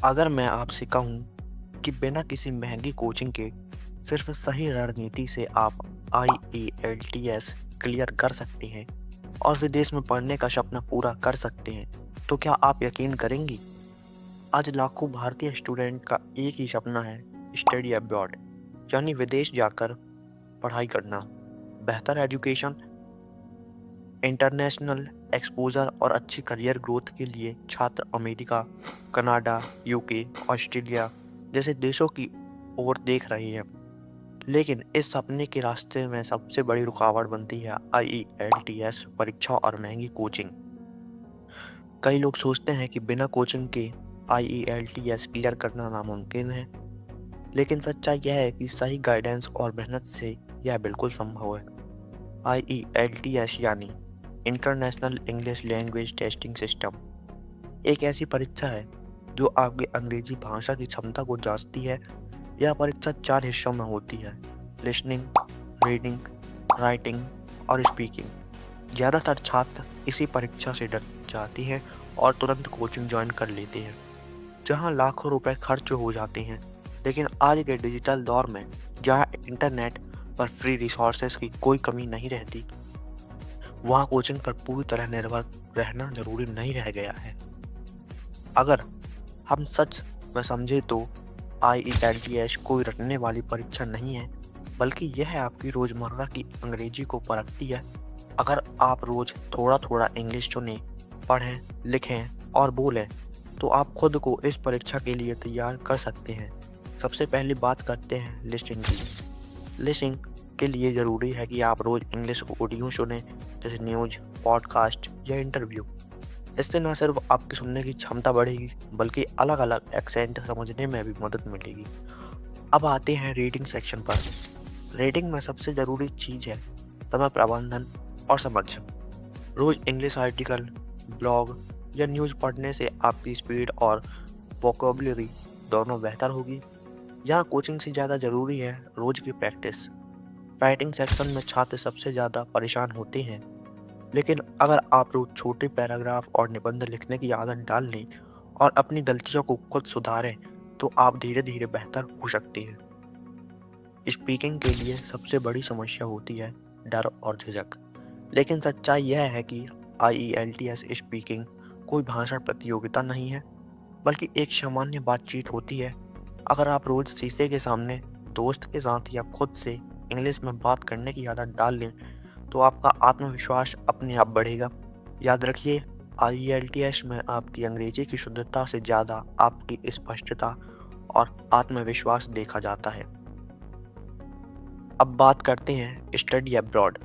अगर मैं आपसे कहूँ कि बिना किसी महंगी कोचिंग के सिर्फ सही रणनीति से आप IELTS क्लियर कर सकते हैं और विदेश में पढ़ने का सपना पूरा कर सकते हैं, तो क्या आप यकीन करेंगी? आज लाखों भारतीय स्टूडेंट का एक ही सपना है, स्टडी अब्रॉड, यानी विदेश जाकर पढ़ाई करना। बेहतर एजुकेशन, इंटरनेशनल एक्सपोज़र और अच्छी करियर ग्रोथ के लिए छात्र अमेरिका, कनाडा, यूके, ऑस्ट्रेलिया जैसे देशों की ओर देख रहे हैं। लेकिन इस सपने के रास्ते में सबसे बड़ी रुकावट बनती है IELTS परीक्षा और महंगी कोचिंग। कई लोग सोचते हैं कि बिना कोचिंग के IELTS क्लियर करना नामुमकिन है, लेकिन सच्चाई यह है कि सही गाइडेंस और मेहनत से यह बिल्कुल संभव है। IELTS यानी international English language testing system एक ऐसी परीक्षा है जो आपकी अंग्रेजी भाषा की क्षमता को जांचती है। यह परीक्षा 4 हिस्सों में होती है: लिसनिंग, रीडिंग, राइटिंग और स्पीकिंग। ज़्यादातर छात्र इसी परीक्षा से डर जाते हैं और तुरंत कोचिंग ज्वाइन कर लेते हैं, जहां लाखों रुपए खर्च हो जाते हैं। लेकिन आज के डिजिटल दौर में, जहां इंटरनेट पर फ्री रिसोर्सेज की कोई कमी नहीं रहती, वहां कोचिंग पर पूरी तरह निर्भर रहना जरूरी नहीं रह गया है। अगर हम सच में समझे तो IELTS कोई रटने वाली परीक्षा नहीं है, बल्कि यह आपकी रोज़मर्रा की अंग्रेजी को परखती है। अगर आप रोज़ थोड़ा थोड़ा इंग्लिश चुनें, पढ़ें, लिखें और बोलें, तो आप खुद को इस परीक्षा के लिए तैयार कर सकते हैं। सबसे पहले बात करते हैं लिसनिंग की। लिसनिंग के लिए ज़रूरी है कि आप रोज़ इंग्लिश ऑडियो सुनें, जैसे न्यूज़, पॉडकास्ट या इंटरव्यू। इससे न सिर्फ आपकी सुनने की क्षमता बढ़ेगी, बल्कि अलग अलग एक्सेंट समझने में भी मदद मिलेगी। अब आते हैं रीडिंग सेक्शन पर। रीडिंग में सबसे ज़रूरी चीज़ है समय प्रबंधन और समझ। रोज़ इंग्लिश आर्टिकल, ब्लॉग या न्यूज़ पढ़ने से आपकी स्पीड और वोकेबलरी दोनों बेहतर होगी। यहाँ कोचिंग से ज़्यादा ज़रूरी है रोज़ की प्रैक्टिस। राइटिंग सेक्शन में छात्र सबसे ज़्यादा परेशान होते हैं, लेकिन अगर आप रोज छोटे पैराग्राफ और निबंध लिखने की आदत डाल लें और अपनी गलतियों को खुद सुधारें, तो आप धीरे धीरे बेहतर हो सकते हैं। स्पीकिंग के लिए सबसे बड़ी समस्या होती है डर और झिझक, लेकिन सच्चाई यह है कि IELTS स्पीकिंग कोई भाषण प्रतियोगिता नहीं है, बल्कि एक सामान्य बातचीत होती है। अगर आप रोज शीशे के सामने, दोस्त के साथ या खुद से इंग्लिश में बात करने की आदत डाल लें, तो आपका आत्मविश्वास अपने आप बढ़ेगा। याद रखिए, IELTS में आपकी अंग्रेजी की शुद्धता से ज़्यादा आपकी स्पष्टता और आत्मविश्वास देखा जाता है। अब बात करते हैं स्टडी अब्रॉड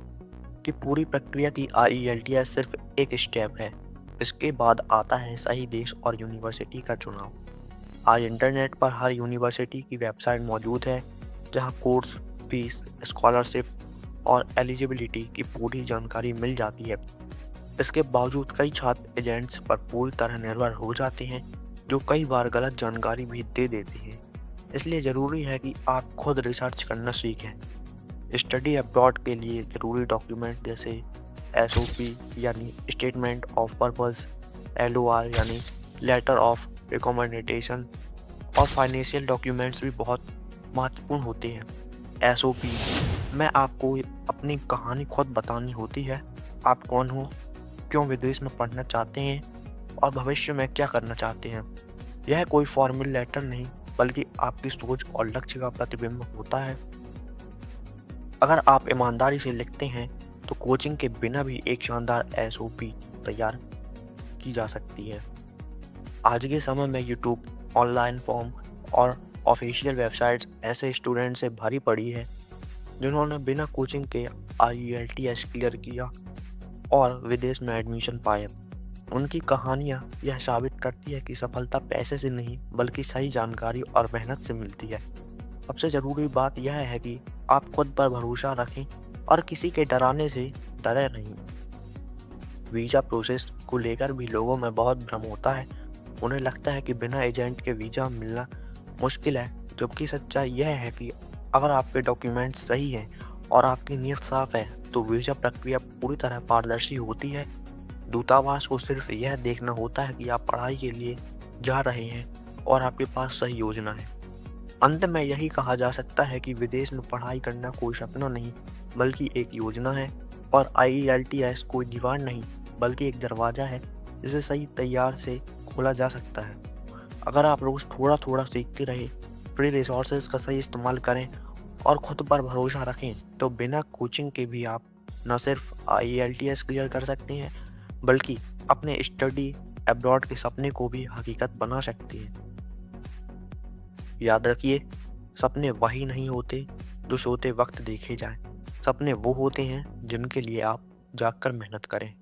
की पूरी प्रक्रिया की। IELTS सिर्फ एक स्टेप है, इसके बाद आता है सही देश और यूनिवर्सिटी का चुनाव। आज इंटरनेट पर हर यूनिवर्सिटी की वेबसाइट मौजूद है, जहां कोर्स, फीस, स्कॉलरशिप और एलिजिबिलिटी की पूरी जानकारी मिल जाती है। इसके बावजूद कई छात्र एजेंट्स पर पूरी तरह निर्भर हो जाते हैं, जो कई बार गलत जानकारी भी दे देते हैं। इसलिए ज़रूरी है कि आप खुद रिसर्च करना सीखें। स्टडी अब्रॉड के लिए ज़रूरी डॉक्यूमेंट जैसे SOP यानी स्टेटमेंट ऑफ पर्पस, LOR यानी लेटर ऑफ रिकमेंडेशन और फाइनेंशियल डॉक्यूमेंट्स भी बहुत महत्वपूर्ण होते हैं। SOP में आपको अपनी कहानी खुद बतानी होती है। आप कौन हो, क्यों विदेश में पढ़ना चाहते हैं और भविष्य में क्या करना चाहते हैं। यह कोई फॉर्मल लेटर नहीं, बल्कि आपकी सोच और लक्ष्य का प्रतिबिंब होता है। अगर आप ईमानदारी से लिखते हैं, तो कोचिंग के बिना भी एक शानदार SOP तैयार की जा सकती है। आज के समय में यूट्यूब, ऑनलाइन फॉर्म और ऑफिशियल वेबसाइट्स ऐसे स्टूडेंट से भरी पड़ी है, जिन्होंने बिना कोचिंग के IELTS क्लियर किया और विदेश में एडमिशन पाए। उनकी कहानियाँ यह साबित करती है कि सफलता पैसे से नहीं, बल्कि सही जानकारी और मेहनत से मिलती है। सबसे ज़रूरी बात यह है कि आप खुद पर भरोसा रखें और किसी के डराने से डरे नहीं। वीज़ा प्रोसेस को लेकर भी लोगों में बहुत भ्रम होता है। उन्हें लगता है कि बिना एजेंट के वीज़ा मिलना मुश्किल है, जबकि सच्चाई यह है कि अगर आपके डॉक्यूमेंट्स सही हैं और आपकी नीयत साफ है, तो वीज़ा प्रक्रिया पूरी तरह पारदर्शी होती है। दूतावास को सिर्फ यह देखना होता है कि आप पढ़ाई के लिए जा रहे हैं और आपके पास सही योजना है। अंत में यही कहा जा सकता है कि विदेश में पढ़ाई करना कोई सपना नहीं, बल्कि एक योजना है, और IELTS कोई दीवार नहीं, बल्कि एक दरवाज़ा है, जिसे सही तैयार से खोला जा सकता है। अगर आप रोज़ थोड़ा-थोड़ा सीखते रहे, फ्री रिसोर्सेज़ का सही इस्तेमाल करें और खुद पर भरोसा रखें, तो बिना कोचिंग के भी आप न सिर्फ IELTS क्लियर कर सकते हैं, बल्कि अपने स्टडी अब्रॉड के सपने को भी हकीकत बना सकते हैं। याद रखिए, सपने वही नहीं होते जो सोते वक्त देखे जाएं। सपने वो होते हैं जिनके लिए आप जागकर मेहनत करें।